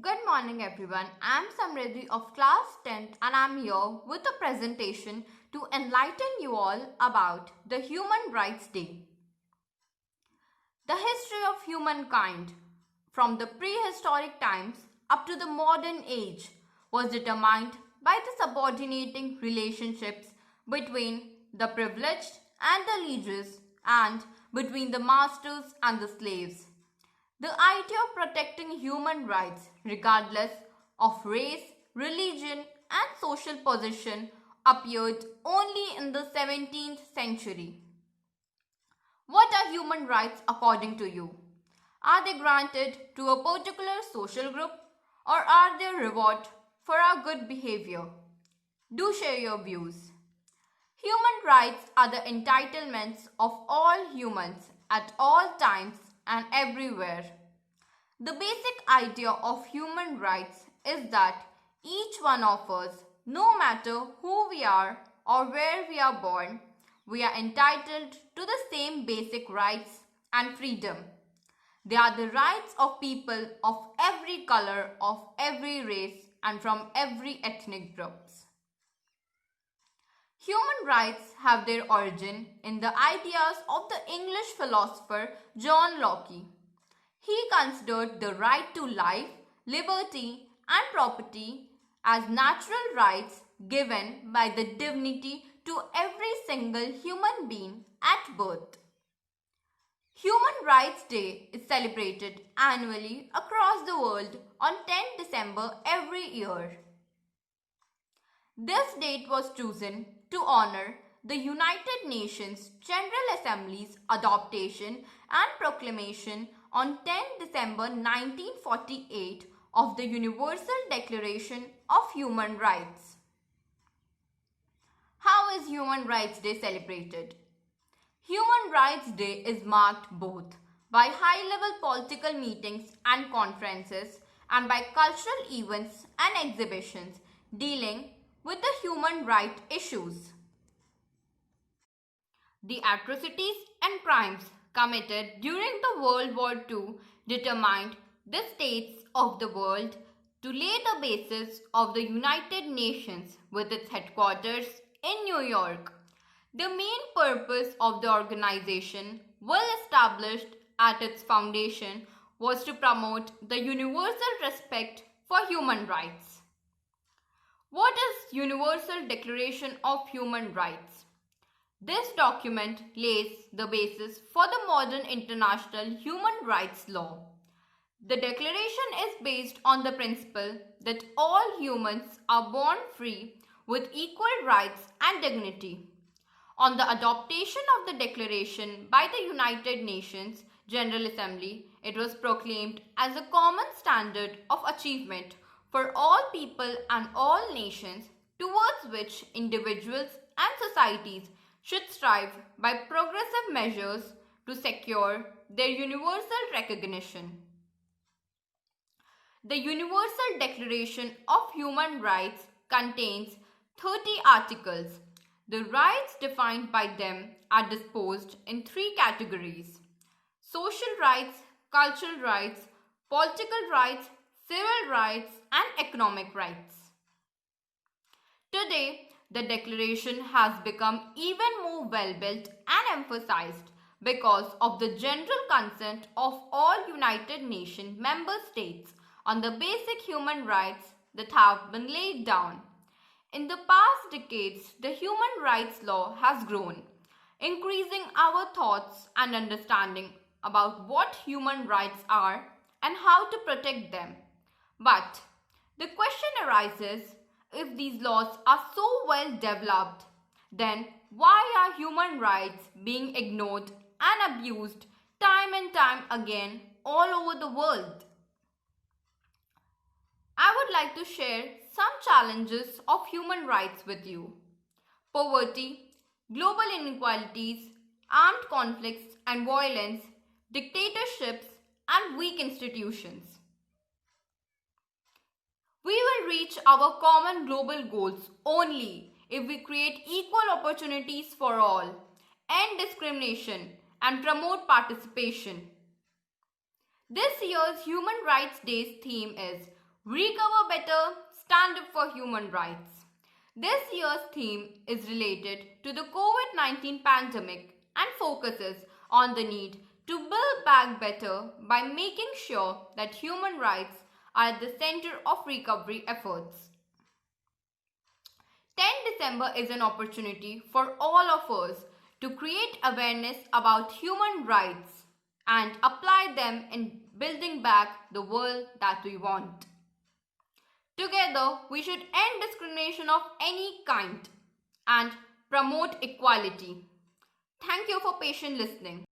Good morning everyone. I am Samridhi of class 10th and I am here with a presentation to enlighten you all about the Human Rights Day. The history of humankind from the prehistoric times up to the modern age was determined by the subordinating relationships between the privileged and the lieges and between the masters and the slaves. The idea of protecting human rights, regardless of race, religion, and social position, appeared only in the 17th century. What are human rights according to you? Are they granted to a particular social group or are they a reward for our good behavior? Do share your views. Human rights are the entitlements of all humans at all times and everywhere. The basic idea of human rights is that each one of us, no matter who we are or where we are born, we are entitled to the same basic rights and freedom. They are the rights of people of every color, of every race, and from every ethnic groups. Human rights have their origin in the ideas of the English philosopher John Locke. He considered the right to life, liberty, and property as natural rights given by the divinity to every single human being at birth. Human Rights Day is celebrated annually across the world on 10 December every year. This date was chosen to honor the United Nations General Assembly's adoption and proclamation on 10 December 1948 of the Universal Declaration of Human Rights. How is Human Rights Day celebrated? Human Rights Day is marked both by high-level political meetings and conferences and by cultural events and exhibitions dealing with the human rights issues. The atrocities and crimes committed during the World War II determined the states of the world to lay the basis of the United Nations with its headquarters in New York. The main purpose of the organization, well established at its foundation, was to promote the universal respect for human rights. What is Universal Declaration of Human Rights? This document lays the basis for the modern international human rights law. The declaration is based on the principle that all humans are born free with equal rights and dignity. On the adoption of the declaration by the United Nations General Assembly, it was proclaimed as a common standard of achievement for all people and all nations, towards which individuals and societies should strive by progressive measures to secure their universal recognition. The Universal Declaration of Human Rights contains 30 articles. The rights defined by them are disposed in three categories: social rights, cultural rights, political rights, civil rights, and economic rights. Today, the declaration has become even more well-built and emphasized because of the general consent of all United Nations member states on the basic human rights that have been laid down. In the past decades, the human rights law has grown, increasing our thoughts and understanding about what human rights are and how to protect them. But the question arises, if these laws are so well developed, then why are human rights being ignored and abused time and time again all over the world? I would like to share some challenges of human rights with you. Poverty, global inequalities, armed conflicts and violence, dictatorships, and weak institutions. We will reach our common global goals only if we create equal opportunities for all, end discrimination, and promote participation. This year's Human Rights Day's theme is Recover Better, Stand Up for Human Rights. This year's theme is related to the COVID-19 pandemic and focuses on the need to build back better by making sure that human rights are at the center of recovery efforts. 10 December is an opportunity for all of us to create awareness about human rights and apply them in building back the world that we want. Together, we should end discrimination of any kind and promote equality. Thank you for patient listening.